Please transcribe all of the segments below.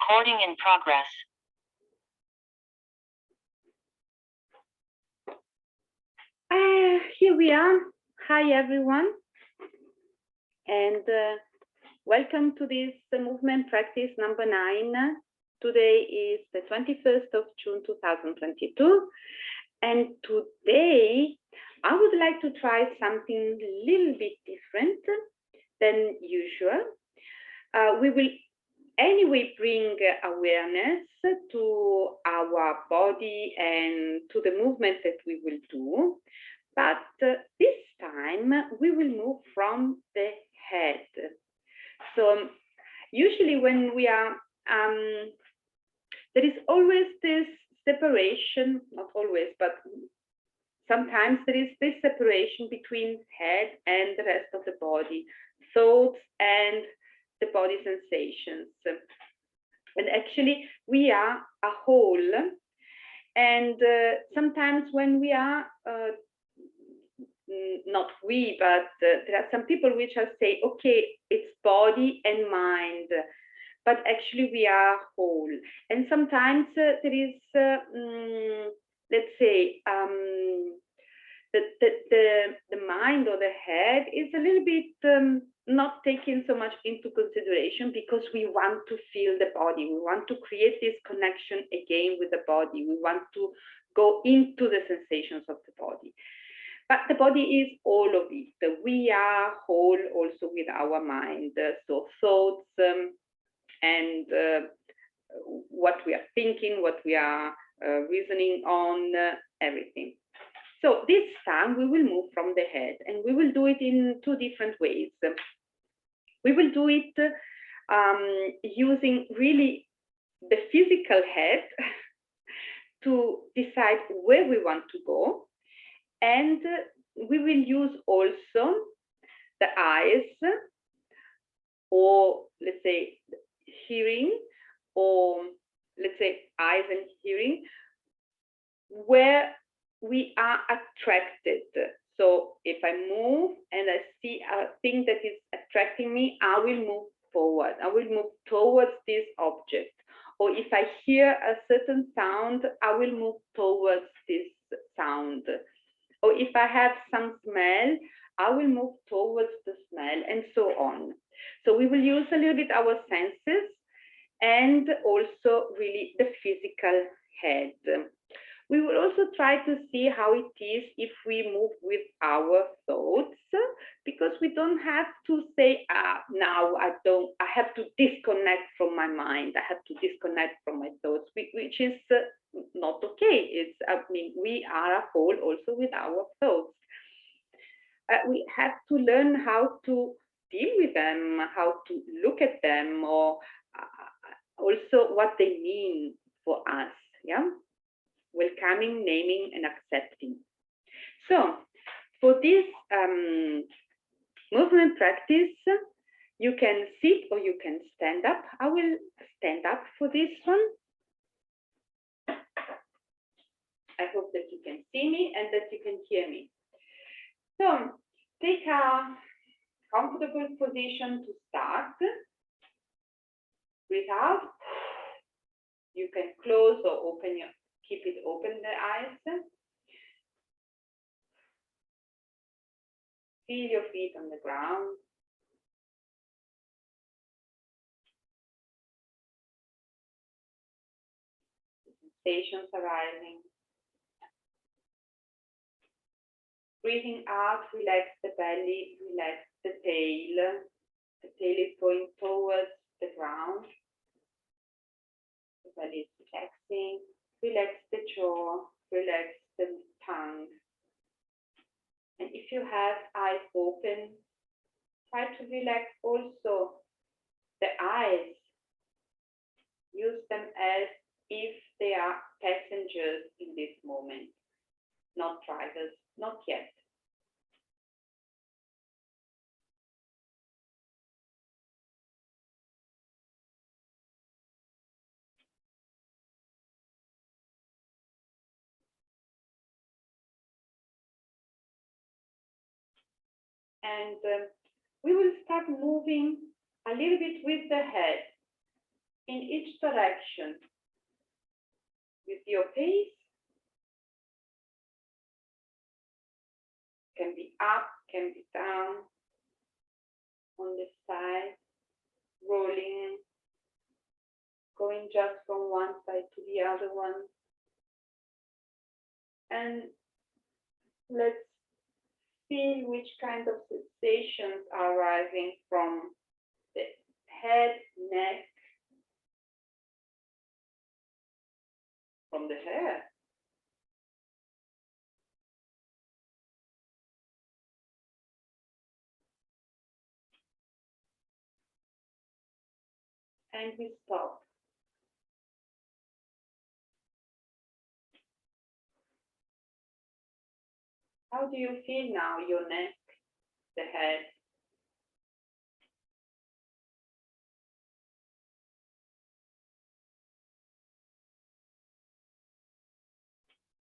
Recording in progress. Here we are. Hi, everyone. And welcome to this movement practice number 9. Today is the 21st of June, 2022. And today, I would like to try something a little bit different than usual. We will anyway bring awareness to our body and to the movement that we will do. But this time, we will move from the head. So usually when we are, there is always this separation, not always, but sometimes there is this separation between head and the rest of the body, thoughts and the body sensations. And actually, we are a whole. And sometimes when we are, not we, but there are some people which are say, okay, it's body and mind, but actually we are whole. And sometimes there is, let's say, the mind or the head is a little bit not taken so much into consideration because we want to feel the body. We want to create this connection again with the body. We want to go into the sensations of the body. But the body is all of it. We are whole also with our mind. So thoughts and what we are thinking, what we are reasoning on, everything. So this time we will move from the head and we will do it in two different ways. We will do it using really the physical head to decide where we want to go. And we will use also the eyes, or let's say hearing, or let's say eyes and hearing, where we are attracted. So if I move and I see a thing that is attracting me, I will move forward. I will move towards this object. Or if I hear a certain sound, I will move towards this sound. Or if I have some smell, I will move towards the smell, and so on. So we will use a little bit our senses and also really the physical head. We will also try to see how it is if we move with our thoughts, because we don't have to say, now I have to disconnect from my mind. I have to disconnect from my thoughts, which is not okay. I mean, we are a whole also with our thoughts. We have to learn how to deal with them, how to look at them, or also what they mean for us. Yeah. Welcoming, naming, and accepting. So for this movement practice, you can sit or you can stand up. I will stand up for this one. I hope that you can see me and that you can hear me. So take a comfortable position to start. Breathe out. You can close or open keep it open, the eyes. Feel your feet on the ground. The sensations arising. Breathing out, relax the belly, relax the tail. The tail is going towards the ground. The belly is relaxing. Relax the jaw, relax the tongue. And if you have eyes open, try to relax also the eyes. Use them as if they are passengers in this moment, not drivers, not yet. And we will start moving a little bit with the head in each direction with your pace. Can be up, can be down, on the side, rolling, going just from one side to the other one. And let's feel which kind of sensations are arising from the head, neck, from the hair. And we stop. How do you feel now, your neck, the head?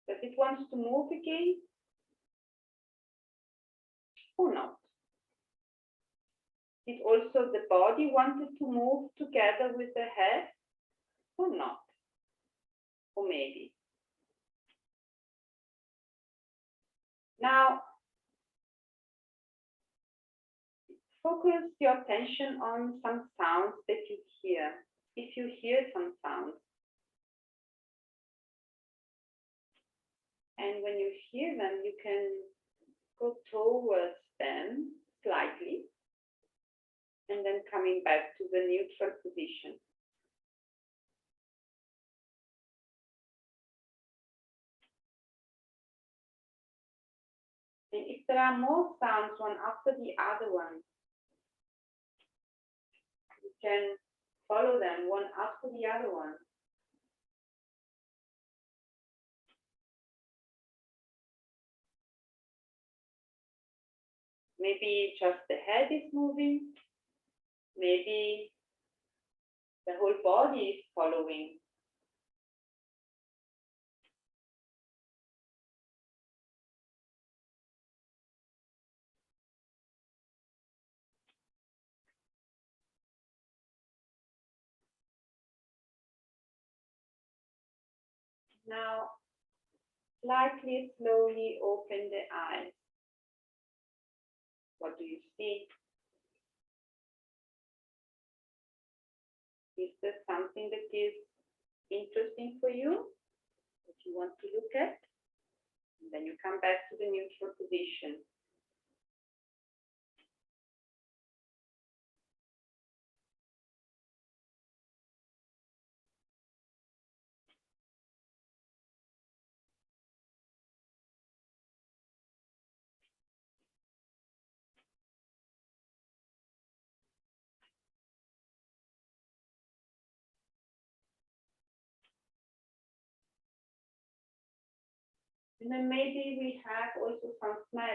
Does it want to move again? Or not? Did also the body wanted to move together with the head? Or not? Or maybe. Now, focus your attention on some sounds that you hear. If you hear some sounds, and when you hear them, you can go towards them slightly, and then coming back to the neutral position. And if there are more sounds one after the other one, you can follow them one after the other one. Maybe just the head is moving. Maybe the whole body is following. Now, slightly, slowly open the eyes. What do you see? Is there something that is interesting for you, that you want to look at? And then you come back to the neutral position. And then maybe we have also some smells.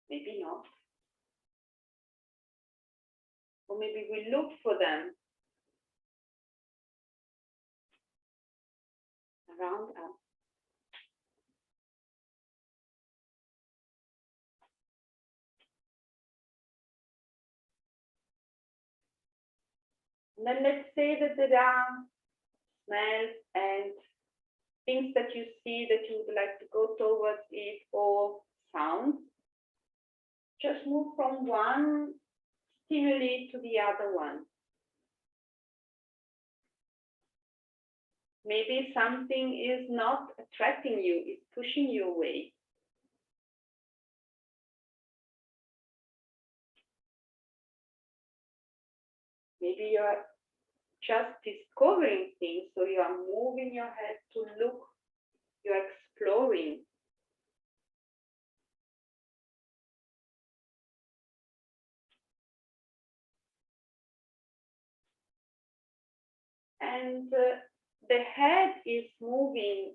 Maybe not. Or maybe we look for them around us. And then let's say that there are smells and things that you see that you would like to go towards it, or sounds. Just move from one stimuli to the other one. Maybe something is not attracting you, it's pushing you away. Maybe you're just discovering things, so you are moving your head to look, you're exploring. And the head is moving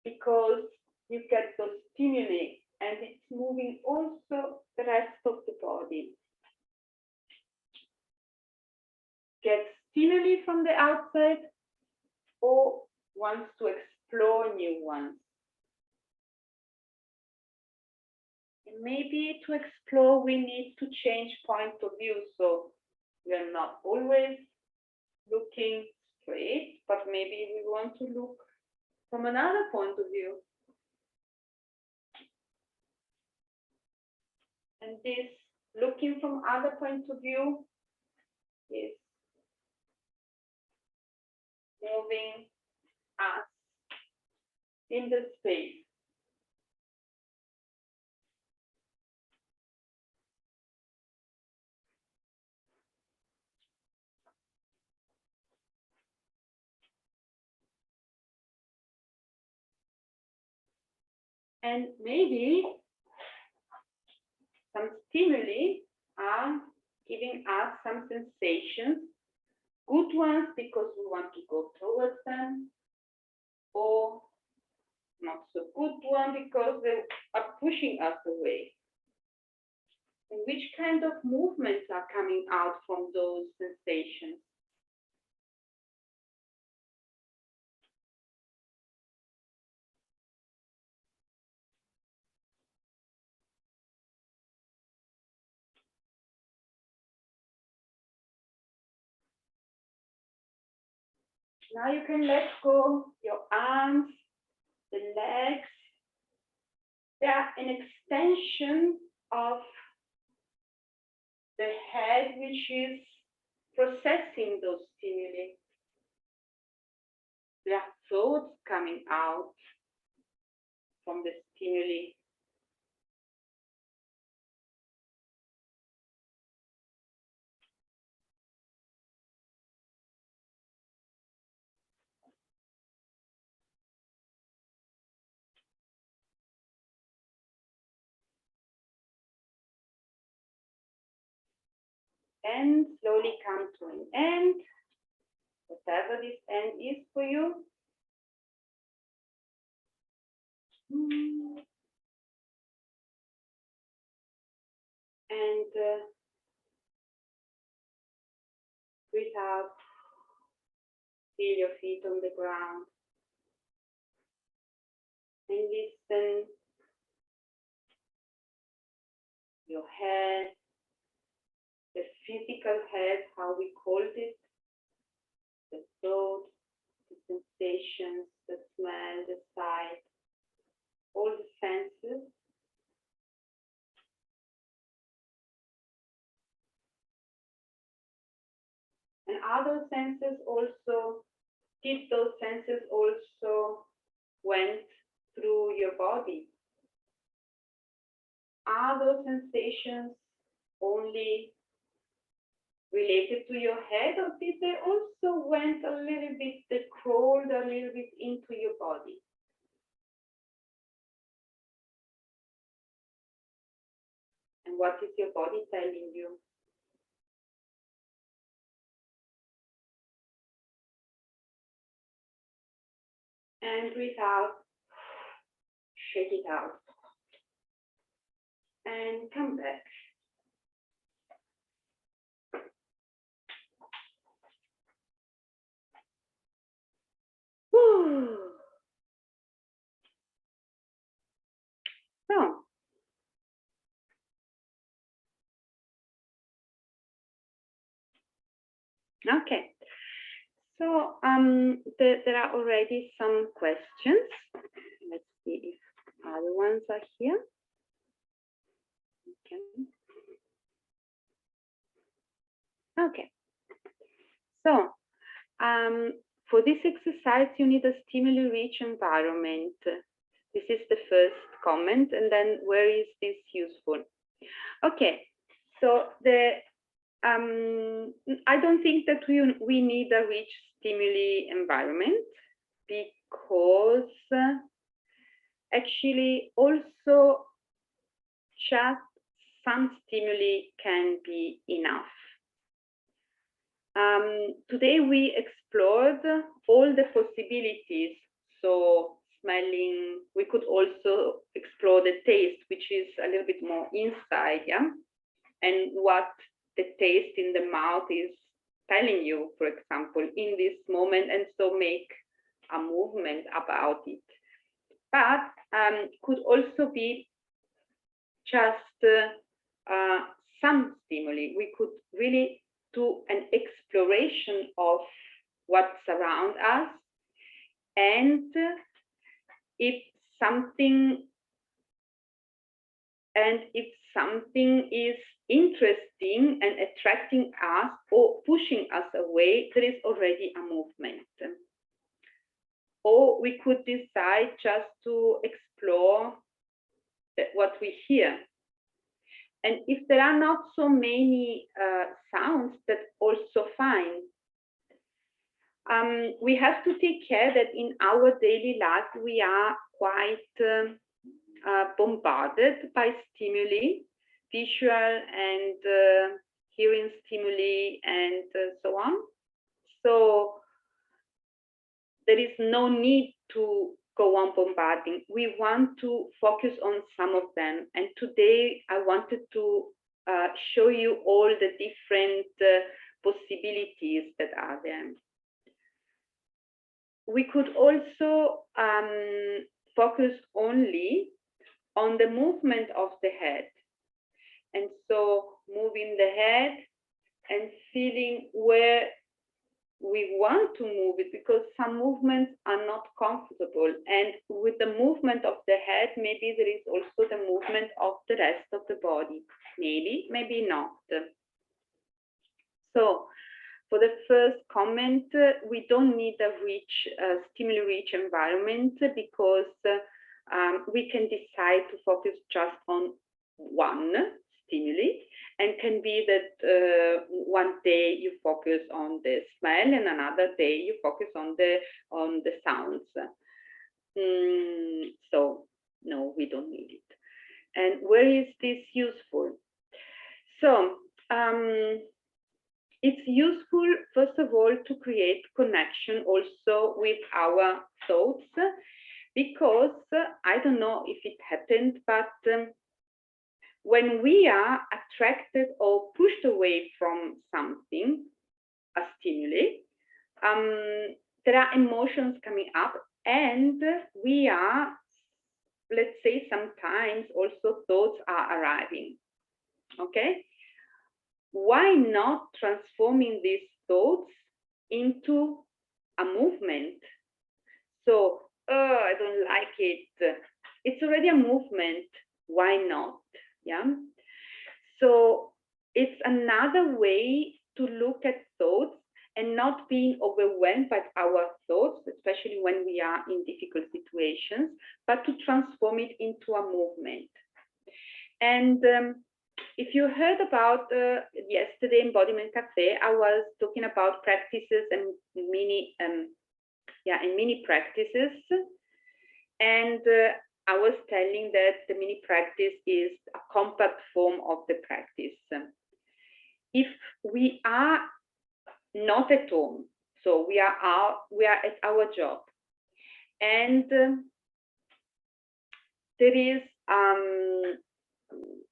because you get those stimuli, and it's moving also the rest of the body. Get stimuli from the outside or wants to explore new ones. maybe to explore, we need to change point of view. So we are not always looking straight, but maybe we want to look from another point of view. And this looking from other points of view is moving us in the space. And maybe some stimuli are giving us some sensations, good ones because we want to go towards them, or not so good one because they are pushing us away. And which kind of movements are coming out from those sensations? Now you can let go your arms, the legs. They are an extension of the head, which is processing those stimuli. There are thoughts coming out from the stimuli. And slowly come to an end, whatever this end is for you. And breathe out, feel your feet on the ground, and listen your head, the physical head, how we called it, the thoughts, the sensations, the smell, the sight, all the senses. And other senses also, if those senses also went through your body. Are those sensations only related to your head, or did they also went a little bit, they crawled a little bit into your body? And what is your body telling you? And breathe out, shake it out, and come back. Whew. So, okay. So there are already some questions. Let's see if other ones are here. Okay. So for this exercise, you need a stimuli-rich environment. This is the first comment, and then where is this useful? Okay. So I don't think that we need a rich stimuli environment, because actually also just some stimuli can be enough. Today we explored all the possibilities. So smelling, we could also explore the taste, which is a little bit more inside, yeah? And what the taste in the mouth is telling you, for example, in this moment, and so make a movement about it. But could also be just some stimuli. We could really do an exploration of what's around us, and if something is interesting and attracting us or pushing us away, there is already a movement. Or we could decide just to explore what we hear. And if there are not so many sounds, that's also fine. We have to take care that in our daily life we are quite bombarded by stimuli, visual and hearing stimuli, and so on. So there is no need to go on bombarding. We want to focus on some of them. And today I wanted to show you all the different possibilities that are there. We could also focus only on the movement of the head. And so moving the head and feeling where we want to move it, because some movements are not comfortable. And with the movement of the head, maybe there is also the movement of the rest of the body. Maybe, maybe not. So for the first comment, we don't need a stimuli-rich environment, because we can decide to focus just on one stimuli, and can be that one day you focus on the smell and another day you focus on the sounds. So no, we don't need it. And where is this useful? So it's useful, first of all, to create connection also with our thoughts, because I don't know if it happened, but when we are attracted or pushed away from something, a stimuli, there are emotions coming up, and we are, let's say, sometimes also thoughts are arriving. Okay? Why not transforming these thoughts into a movement? So, I don't like it. It's already a movement. Why not? Yeah. So it's another way to look at thoughts and not being overwhelmed by our thoughts, especially when we are in difficult situations, but to transform it into a movement. And if you heard about yesterday Embodiment Cafe, I was talking about practices and mini practices, and I was telling that the mini practice is a compact form of the practice. If we are not at home, so we are at our job, and there is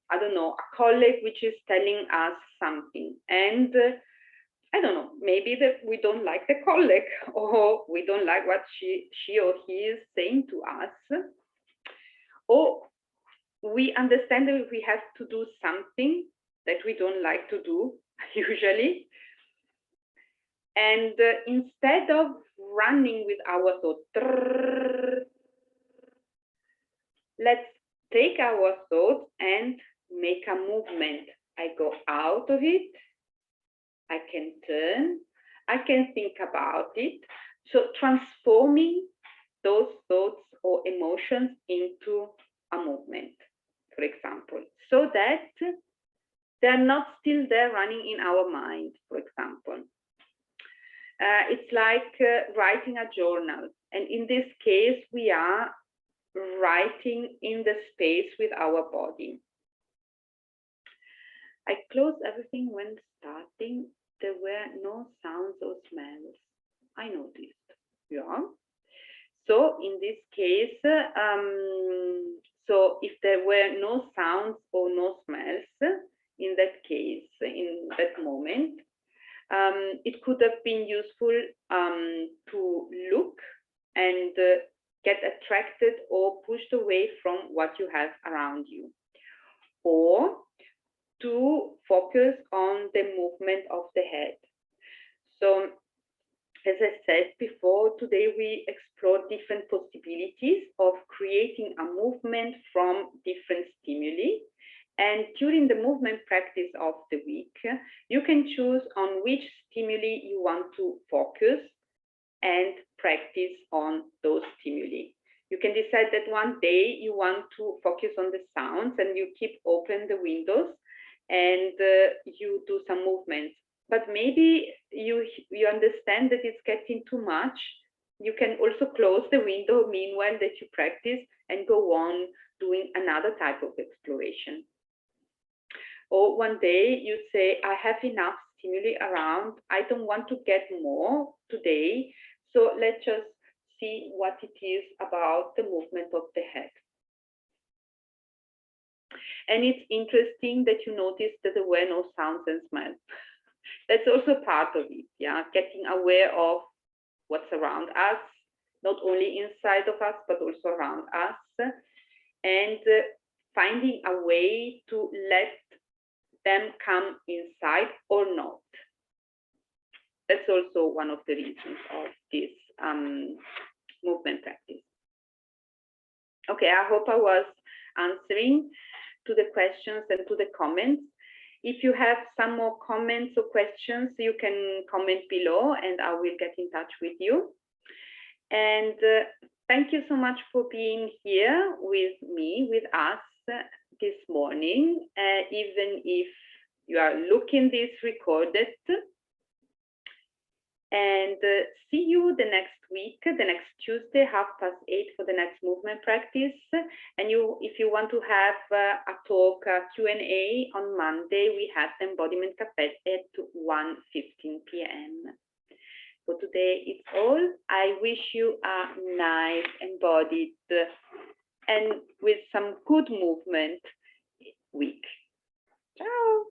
I don't know, a colleague which is telling us something, and I don't know, maybe that we don't like the colleague, or we don't like what she or he is saying to us, or we understand that we have to do something that we don't like to do usually, and instead of running with our thoughts, let's take our thoughts and make a movement. I go out of it, I can turn, I can think about it. So transforming those thoughts or emotions into a movement, for example, so that they're not still there running in our mind, for example. It's like writing a journal. And in this case, we are writing in the space with our body. I closed everything when starting. There were no sounds or smells. I noticed. Yeah. So in this case, so if there were no sounds or no smells, in that case, in that moment, it could have been useful to look and get attracted or pushed away from what you have around you. or to focus on the movement of the head. So, as I said before, today we explore different possibilities of creating a movement from different stimuli. And during the movement practice of the week, you can choose on which stimuli you want to focus and practice on those stimuli. You can decide that one day you want to focus on the sounds and you keep open the windows and you do some movements. But maybe you understand that it's getting too much. You can also close the window meanwhile that you practice and go on doing another type of exploration. Or one day you say, I have enough stimuli around, I don't want to get more today, so let's just see what it is about the movement of the head. And it's interesting that you noticed that there were no sounds and smells. That's also part of it, yeah, getting aware of what's around us, not only inside of us, but also around us, and finding a way to let them come inside or not. That's also one of the reasons of this movement practice. Okay, I hope I was answering to the questions and to the comments. If you have some more comments or questions, you can comment below and I will get in touch with you. And thank you so much for being here with me, with us this morning, even if you are looking this recorded. And see you the next week, the next Tuesday, 8:30 for the next movement practice. And if you want to have a talk, Q&A on Monday, we have the Embodiment Cafe at 1:15 p.m. For today, it's all. I wish you a nice, embodied, and with some good movement week. Ciao.